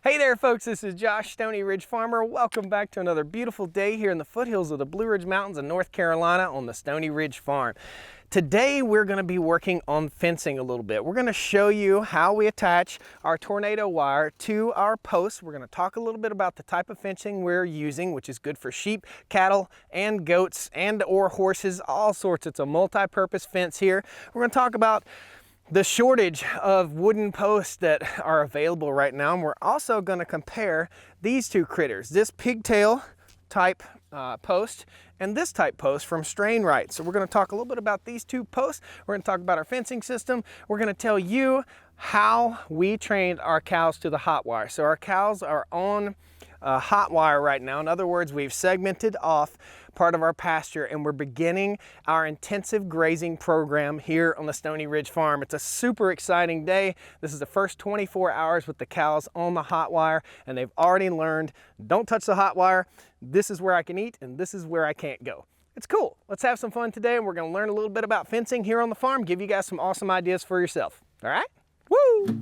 Hey there folks, this is Josh, Stoney Ridge Farmer. Welcome back to another beautiful day here in the foothills of the Blue Ridge Mountains in North Carolina on the Stoney Ridge Farm. Today we're going to be working on fencing a little bit. We're going to show you how we attach our tornado wire to our posts. We're going to talk a little bit about the type of fencing we're using, which is good for sheep, cattle, and goats, and or horses, all sorts. It's a multi-purpose fence here. We're going to talk about the shortage of wooden posts that are available right now, and we're also going to compare these two critters, this pigtail type post and this type post from Stoney. So we're going to talk a little bit about these two posts. We're going to talk about our fencing system. We're going to tell you how we trained our cows to the hot wire. So our cows are on hot wire right now. In other words, we've segmented off part of our pasture and we're beginning our intensive grazing program here on the Stoney Ridge Farm. It's a super exciting day. This is the first 24 hours with the cows on the hot wire, and they've already learned, don't touch the hot wire. This is where I can eat and this is where I can't go. It's cool. Let's have some fun today, and we're going to learn a little bit about fencing here on the farm, give you guys some awesome ideas for yourself. All right? Woo!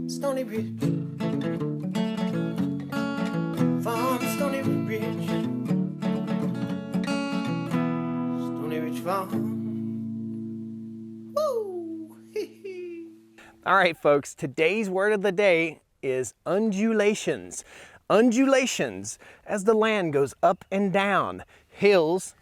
Stoney Ridge Farm, Stoney Ridge, Stoney Ridge Farm. Woo! All right, folks, today's word of the day is undulations. Undulations, as the land goes up and down, hills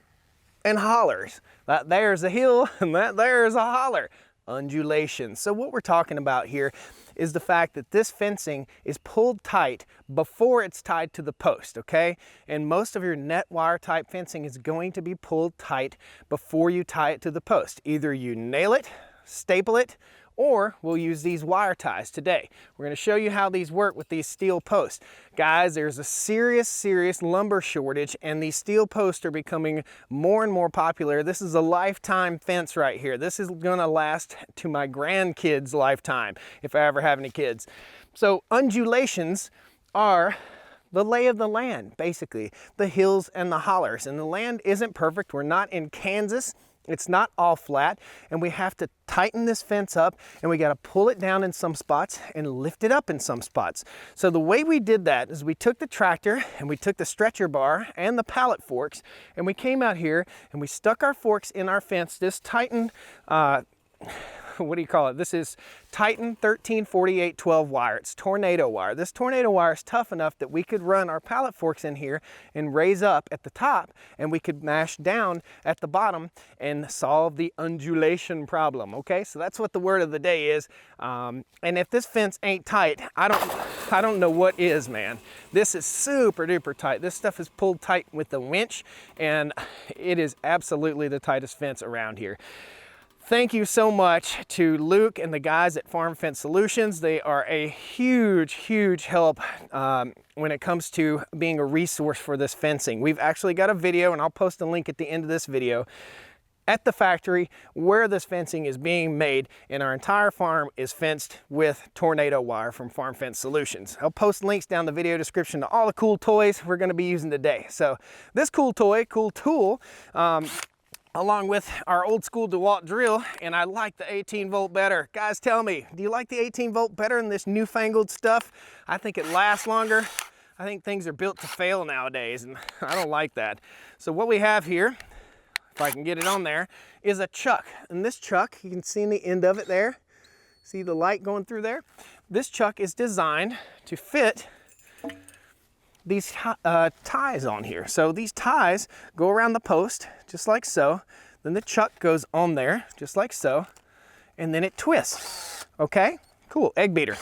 and hollers. That there's a hill and that there's a holler. Undulations. So what we're talking about here is the fact that this fencing is pulled tight before it's tied to the post, okay? And most of your net wire type fencing is going to be pulled tight before you tie it to the post. Either you nail it, staple it, or we'll use these wire ties today. We're going to show you how these work with these steel posts. Guys, there's a serious lumber shortage, and these steel posts are becoming more and more popular. This is a lifetime fence right here. This is going to last to my grandkids' lifetime, if I ever have any kids. So undulations are the lay of the land, basically, the hills and the hollers. And the land isn't perfect. We're not in Kansas. It's not all flat, and we have to tighten this fence up, and we got to pull it down in some spots and lift it up in some spots. So the way we did that is we took the tractor and we took the stretcher bar and the pallet forks, and we came out here and we stuck our forks in our fence. This Titan, what do you call it? This is Titan 134812 wire. It's tornado wire. This tornado wire is tough enough that we could run our pallet forks in here and raise up at the top, and we could mash down at the bottom and solve the undulation problem. Okay, so that's what the word of the day is. And if this fence ain't tight, I don't know what is, man. This is super duper tight. This stuff is pulled tight with the winch, and it is absolutely the tightest fence around here. Thank you so much to Luke and the guys at Farm Fence Solutions. They are a huge help when it comes to being a resource for this fencing. We've actually got a video, and I'll post a link at the end of this video, at the factory where this fencing is being made, and our entire farm is fenced with tornado wire from Farm Fence Solutions. I'll post links down the video description to all the cool toys we're going to be using today. So this cool toy, cool tool, along with our old school DeWalt drill, and I like the 18 volt better. Guys, tell me, do you like the 18 volt better than this newfangled stuff? I think it lasts longer. I think things are built to fail nowadays, and I don't like that. So what we have here, if I can get it on there, is a chuck. And this chuck, you can see in the end of it there, see the light going through there? This chuck is designed to fit these ties on here. So these ties go around the post just like so, then the chuck goes on there just like so, and then it twists. Okay, cool. Egg beater.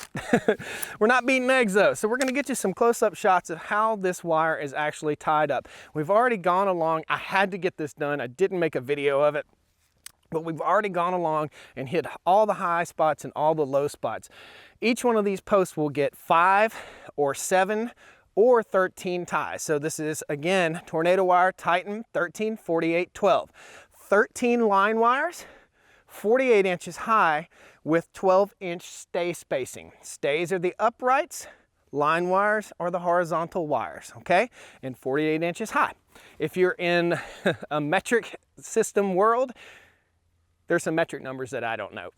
We're not beating eggs though, so we're going to get you some close-up shots of how this wire is actually tied up. We've already gone along. I had to get this done. I didn't make a video of it, but we've already gone along and hit all the high spots and all the low spots. Each one of these posts will get 5 or 7 or 13 ties. So this is, again, tornado wire Titan 134812. 13 line wires, 48 inches high with 12-inch stay spacing. Stays are the uprights, line wires are the horizontal wires, okay? And 48 inches high. If you're in a metric system world, there's some metric numbers that I don't know.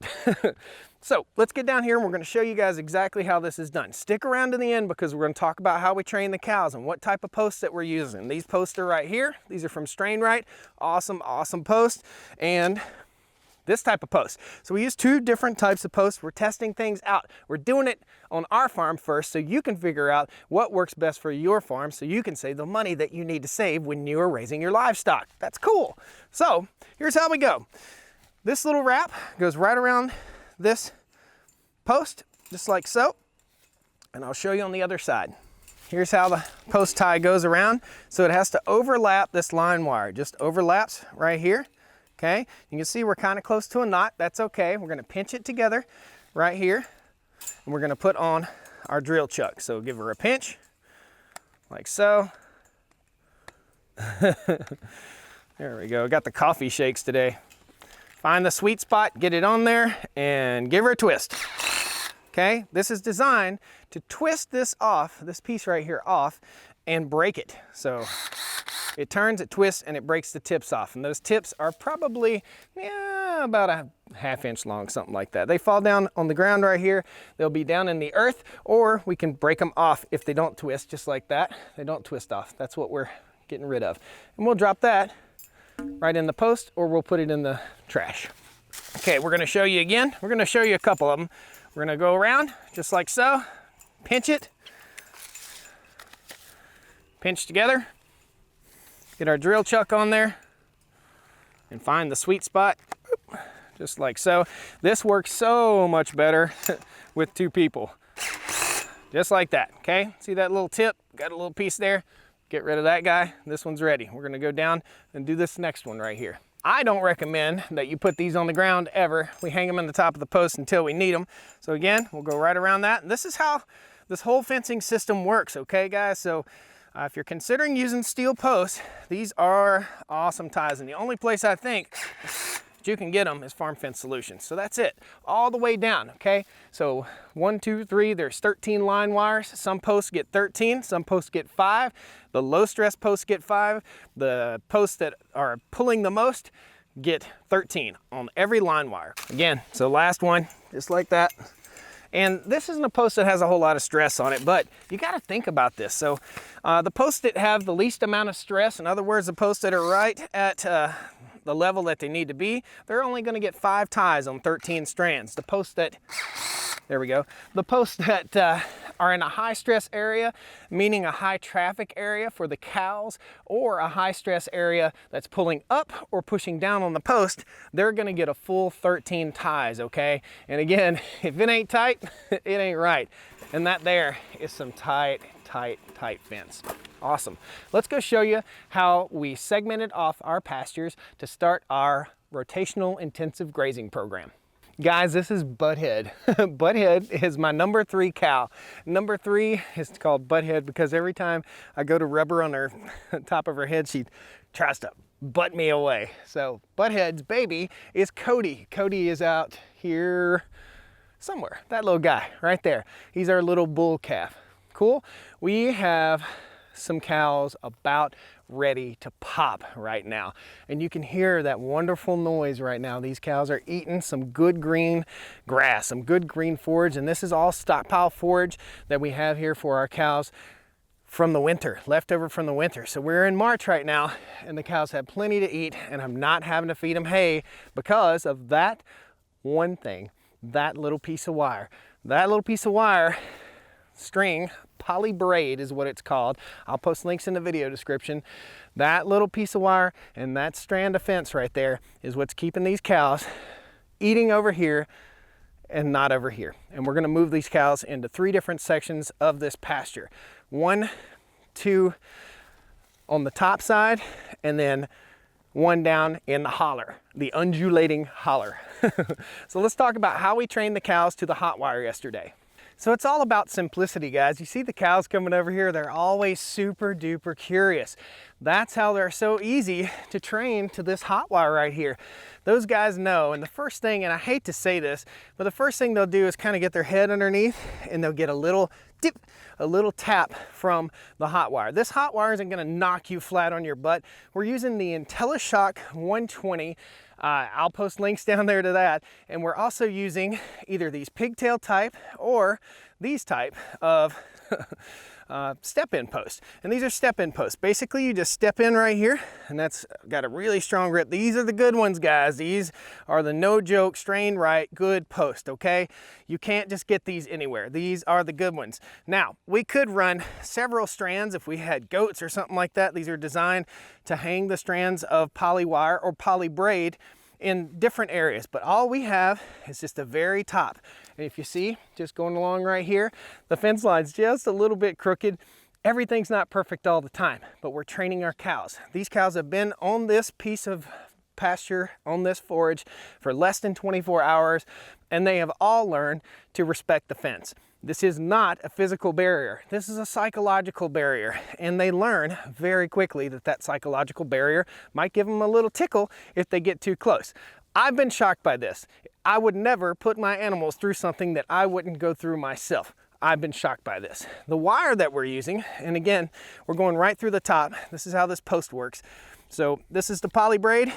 So let's get down here and we're going to show you guys exactly how this is done. Stick around to the end because we're going to talk about how we train the cows and what type of posts that we're using. These posts are right here. These are from Stoney. Awesome, awesome post. And this type of post. So we use two different types of posts. We're testing things out. We're doing it on our farm first so you can figure out what works best for your farm so you can save the money that you need to save when you are raising your livestock. That's cool. So here's how we go. This little wrap goes right around this post, just like so. And I'll show you on the other side. Here's how the post tie goes around. So it has to overlap this line wire. Just overlaps right here. Okay, you can see we're kind of close to a knot. That's okay. We're going to pinch it together right here, and we're going to put on our drill chuck. So give her a pinch, like so. There we go. Got the coffee shakes today. Find the sweet spot, get it on there, and give her a twist. Okay, this is designed to twist this off, this piece right here off, and break it. So it turns, it twists, and it breaks the tips off. And those tips are probably, about a ½ inch long, something like that. They fall down on the ground right here. They'll be down in the earth, or we can break them off if they don't twist, just like that. They don't twist off. That's what we're getting rid of. And we'll drop that right in the post, or we'll put it in the trash. Okay, we're gonna show you again. We're gonna show you a couple of them. We're gonna go around, just like so, pinch it, pinch together, get our drill chuck on there, and find the sweet spot, just like so. This works so much better with two people, just like that, okay? See that little tip? Got a little piece there. Get rid of that guy. This one's ready. We're gonna go down and do this next one right here. I don't recommend that you put these on the ground ever. We hang them in the top of the post until we need them. So again, we'll go right around that. And this is how this whole fencing system works, okay guys? So if you're considering using steel posts, these are awesome ties. And the only place I think you can get them is Farm Fence Solutions. So that's it, all the way down, okay? So 1, 2, 3, there's 13 line wires. Some posts get 13, some posts get 5. The low stress posts get 5. The posts that are pulling the most get 13 on every line wire. Again, so last one, just like that. And this isn't a post that has a whole lot of stress on it, but you got to think about this. So the posts that have the least amount of stress, in other words, the posts that are right at the level that they need to be, they're only going to get 5 ties on 13 strands. The posts that, there we go, the posts that are in a high stress area, meaning a high traffic area for the cows, or a high stress area that's pulling up or pushing down on the post, they're going to get a full 13 ties, okay? And again, if it ain't tight, it ain't right. And that there is some tight fence. Awesome. Let's go show you how we segmented off our pastures to start our rotational intensive grazing program. Guys, this is Butthead. Butthead is my number 3 cow. Number 3 is called Butthead because every time I go to rub her on her top of her head, she tries to butt me away. So Butthead's baby is Cody. Cody is out here somewhere. That little guy right there. He's our little bull calf. Cool. We have some cows about ready to pop right now, and you can hear that wonderful noise right now. These cows are eating some good green grass, some good green forage, and this is all stockpile forage that we have here for our cows from the winter, leftover from the winter. So we're in March right now, and the cows have plenty to eat, and I'm not having to feed them hay because of that one thing, that little piece of wire. That little piece of wire, string, poly braid is what it's called. I'll post links in the video description. That little piece of wire and that strand of fence right there is what's keeping these cows eating over here and not over here. And we're going to move these cows into 3 different sections of this pasture. 1, 2 on the top side, and then 1 down in the holler, the undulating holler. So let's talk about how we trained the cows to the hot wire yesterday. So it's all about simplicity, guys. You see the cows coming over here, they're always super duper curious. That's how they're so easy to train to this hot wire right here. Those guys know, and the first thing, and I hate to say this, but the first thing they'll do is kind of get their head underneath and they'll get a little dip, a little tap from the hot wire. This hot wire isn't gonna knock you flat on your butt. We're using the IntelliShock 120 I'll post links down there to that. And we're also using either these pigtail type or these type of step-in posts. And these are step-in posts. Basically, you just step in right here, and that's got a really strong grip. These are the good ones, guys. These are the no joke, strain right, good post, okay? You can't just get these anywhere. These are the good ones. Now, we could run several strands if we had goats or something like that. These are designed to hang the strands of poly wire or poly braid in different areas, but all we have is just the very top. And if you see, just going along right here, the fence line's just a little bit crooked. Everything's not perfect all the time, but we're training our cows. These cows have been on this piece of pasture, on this forage for less than 24 hours, and they have all learned to respect the fence. This is not a physical barrier. This is a psychological barrier, and they learn very quickly that that psychological barrier might give them a little tickle if they get too close. I've been shocked by this. I would never put my animals through something that I wouldn't go through myself. I've been shocked by this. The wire that we're using, and again, we're going right through the top. This is how this post works. So this is the poly braid.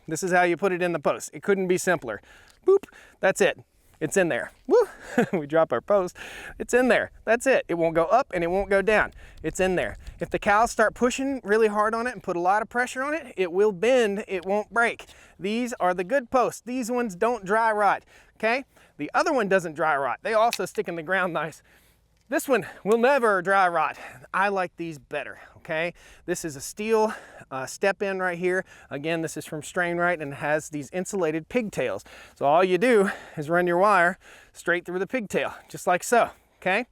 This is how you put it in the post. It couldn't be simpler. Boop, that's it. It's in there. Woo! We drop our post. It's in there. That's it. It won't go up and it won't go down. It's in there. If the cows start pushing really hard on it and put a lot of pressure on it, it will bend. It won't break. These are the good posts. These ones don't dry rot. Okay? The other one doesn't dry rot. They also stick in the ground nice. This one will never dry rot. I like these better, okay? This is a steel step in right here. Again, this is from Strain Right and has these insulated pigtails. So all you do is run your wire straight through the pigtail, just like so, okay?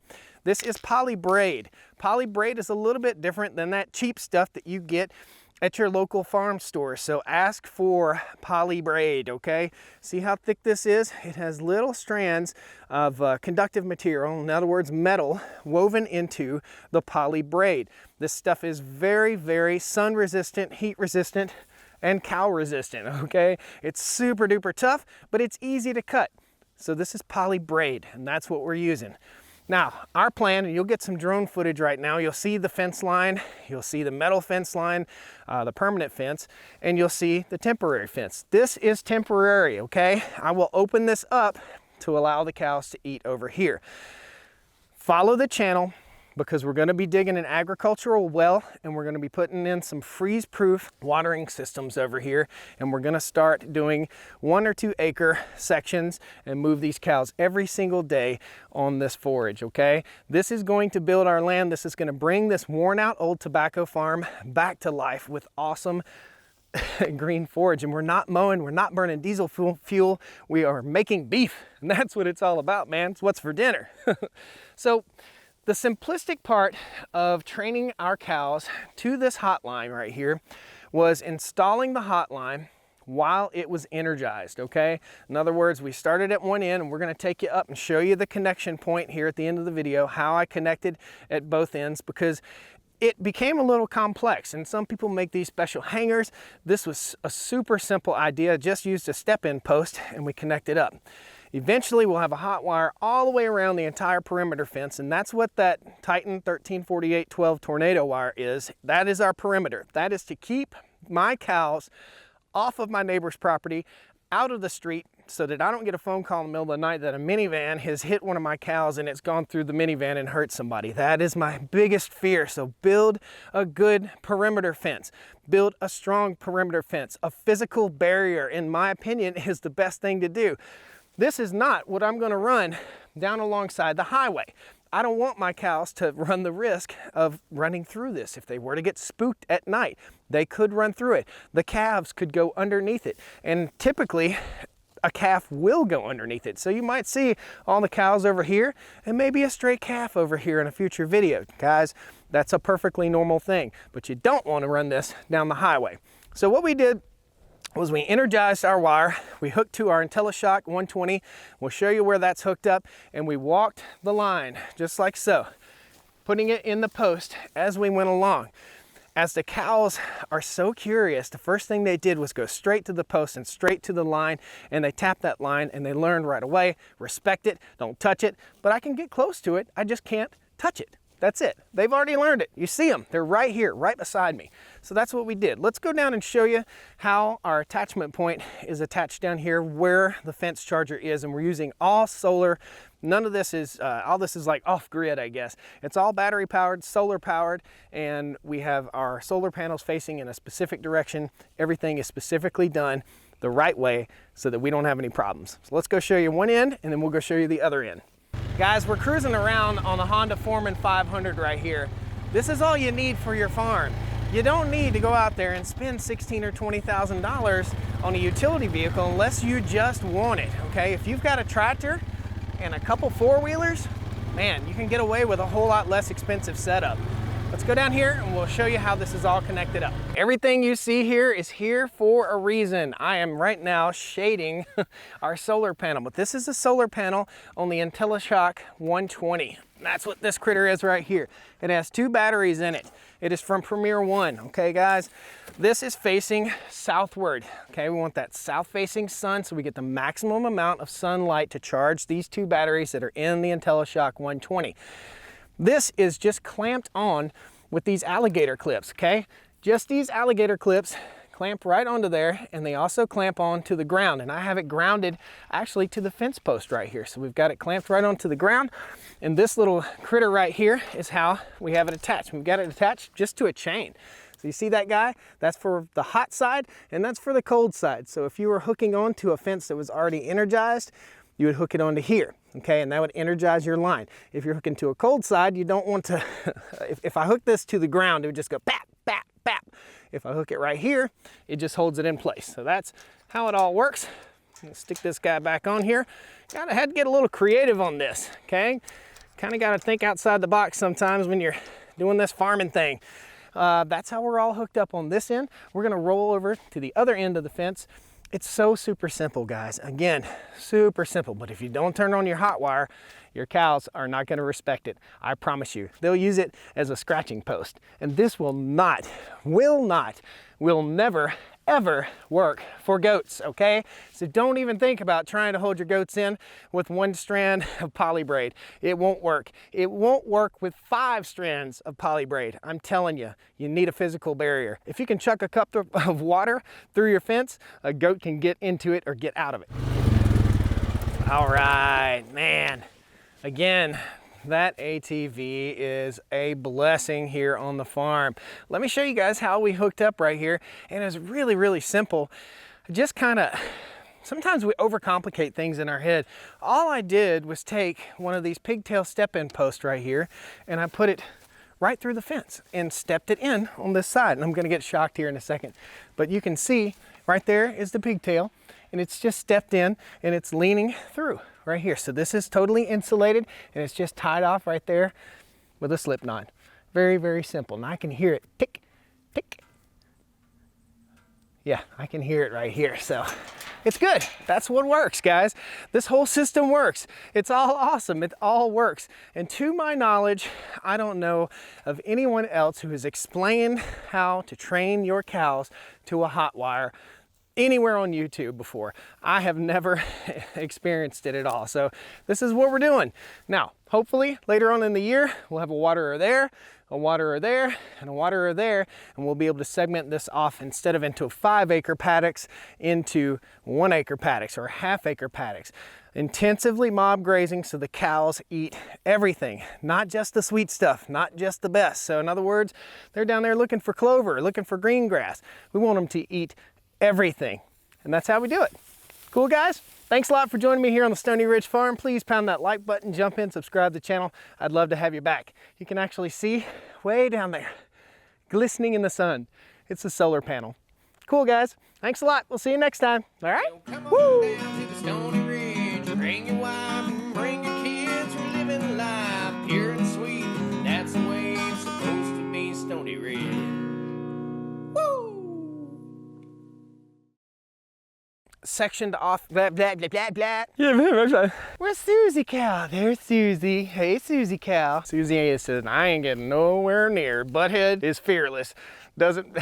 This is poly braid. Poly braid is a little bit different than that cheap stuff that you get at your local farm store. So ask for poly braid, okay? See how thick this is? It has little strands of conductive material, in other words, metal, woven into the poly braid. This stuff is very, very sun resistant, heat resistant, and cow resistant, okay? It's super duper tough, but it's easy to cut. So this is poly braid, and that's what we're using. Now, our plan, and you'll get some drone footage right now, you'll see the fence line, you'll see the metal fence line, the permanent fence, and you'll see the temporary fence. This is temporary, okay? I will open this up to allow the cows to eat over here. Follow the channel, because we're going to be digging an agricultural well, and we're going to be putting in some freeze-proof watering systems over here, and we're going to start doing 1 or 2 acre sections and move these cows every single day on this forage, okay? This is going to build our land. This is going to bring this worn out old tobacco farm back to life with awesome green forage. And we're not mowing, we're not burning diesel fuel, we are making beef, and that's what it's all about, man. It's what's for dinner. So the simplistic part of training our cows to this hotline right here was installing the hotline while it was energized, okay? In other words, we started at one end, and we're going to take you up and show you the connection point here at the end of the video, how I connected at both ends, because it became a little complex, and some people make these special hangers. This was a super simple idea, just used a step-in post and we connected up. Eventually, we'll have a hot wire all the way around the entire perimeter fence, and that's what that Titan 1348-12 tornado wire is. That is our perimeter. That is to keep my cows off of my neighbor's property, out of the street, so that I don't get a phone call in the middle of the night that a minivan has hit one of my cows and it's gone through the minivan and hurt somebody. That is my biggest fear. So build a good perimeter fence. Build a strong perimeter fence. A physical barrier, in my opinion, is the best thing to do. This is not what I'm going to run down alongside the highway. I don't want my cows to run the risk of running through this. If they were to get spooked at night, they could run through it. The calves could go underneath it. And typically, a calf will go underneath it. So you might see all the cows over here and maybe a stray calf over here in a future video. Guys, that's a perfectly normal thing, but you don't want to run this down the highway. So what we did was we energized our wire, we hooked to our IntelliShock 120, we'll show you where that's hooked up, and we walked the line just like so, putting it in the post as we went along. As the cows are so curious, the first thing they did was go straight to the post and straight to the line, and they tapped that line and they learned right away, respect it, don't touch it, but I can get close to it, I just can't touch it. That's it. They've already learned it. You see them. They're right here, right beside me. So that's what we did. Let's go down and show you how our attachment point is attached down here where the fence charger is. And we're using all solar. None of this is, all this is like off grid, I guess. It's all battery powered, solar powered, and we have our solar panels facing in a specific direction. Everything is specifically done the right way so that we don't have any problems. So let's go show you one end and then we'll go show you the other end. Guys, we're cruising around on the Honda Foreman 500 right here. This is all you need for your farm. You don't need to go out there and spend $16,000 or $20,000 on a utility vehicle unless you just want it, okay? If you've got a tractor and a couple four-wheelers, man, you can get away with a whole lot less expensive setup. Let's go down here and we'll show you how this is all connected up. Everything you see here is here for a reason. I am right now shading our solar panel, but this is a solar panel on the IntelliShock 120. That's what this critter is right here. It has 2 batteries in it. It is from Premier One, okay guys? This is facing southward, okay? We want that south-facing sun so we get the maximum amount of sunlight to charge these 2 batteries that are in the IntelliShock 120. This is just clamped on with these alligator clips, okay? Just these alligator clips clamp right onto there, and they also clamp on to the ground. And I have it grounded actually to the fence post right here. So we've got it clamped right onto the ground. And this little critter right here is how we have it attached. We've got it attached just to a chain. So you see that guy? That's for the hot side, and that's for the cold side. So if you were hooking on to a fence that was already energized, you would hook it onto here, okay? And that would energize your line. If you're hooking to a cold side, you don't want to, if I hook this to the ground, it would just go bap, bap, bap. If I hook it right here, it just holds it in place. So that's how it all works. Let's stick this guy back on here. Had to get a little creative on this, okay? Kind of got to think outside the box sometimes when you're doing this farming thing. That's how we're all hooked up on this end. We're gonna roll over to the other end of the fence. It's so super simple, guys. Again, super simple, but if you don't turn on your hot wire, your cows are not gonna respect it. I promise you. They'll use it as a scratching post. And this will never, ever work for goats, okay? So don't even think about trying to hold your goats in with 1 strand of poly braid. It won't work. It won't work with 5 strands of poly braid. I'm telling you, you need a physical barrier. If you can chuck a cup of water through your fence, a goat can get into it or get out of it. All right, man. Again, that ATV is a blessing here on the farm. Let me show you guys how we hooked up right here. And it's really, really simple. Just kind of, sometimes we overcomplicate things in our head. All I did was take one of these pigtail step-in posts right here, and I put it right through the fence and stepped it in on this side. And I'm gonna get shocked here in a second. But you can see right there is the pigtail, and it's just stepped in and it's leaning through right here. So this is totally insulated and it's just tied off right there with a slip knot. Very, very simple. And I can hear it tick, tick. Yeah, I can hear it right here. So it's good. That's what works, guys. This whole system works. It's all awesome. It all works. And to my knowledge, I don't know of anyone else who has explained how to train your cows to a hot wire anywhere on YouTube before. I have never experienced it at all. So this is what we're doing. Now, hopefully later on in the year, we'll have a waterer there, a waterer there, and a waterer there, and we'll be able to segment this off instead of into 5-acre paddocks into 1-acre paddocks or half-acre paddocks. Intensively mob grazing so the cows eat everything, not just the sweet stuff, not just the best. So in other words, they're down there looking for clover, looking for green grass. We want them to eat everything, and that's how we do it. Cool, guys? Thanks a lot for joining me here on the Stoney Ridge Farm. Please pound that like button, jump in, subscribe to the channel. I'd love to have you back. You can actually see way down there, glistening in the sun. It's a solar panel. Cool, guys. Thanks a lot. We'll see you next time. All right? Come on down to the Stoney Ridge. Bring your wife and bring your kids. We're living life pure and sweet. That's the way it's supposed to be, Stoney Ridge. Sectioned off, blah, blah, blah, blah, blah. Yeah, where's Susie cow? There's Susie. Hey, Susie cow. Susie says, I ain't getting nowhere near. Butthead is fearless. Doesn't,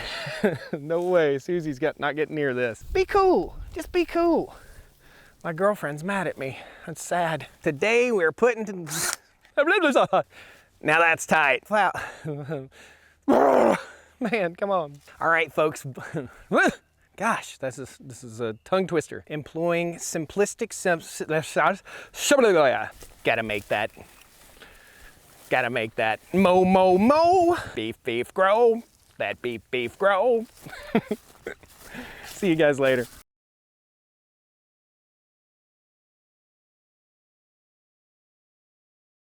no way. Susie's not getting near this. Be cool. Just be cool. My girlfriend's mad at me. That's sad. Today we're putting Now that's tight. Wow. Man, come on. All right, folks. Gosh, this is a tongue twister. Employing simplistic gotta make that. Gotta make that. Mo, mo, mo. Beef, beef, grow. That beef, beef, grow. See you guys later.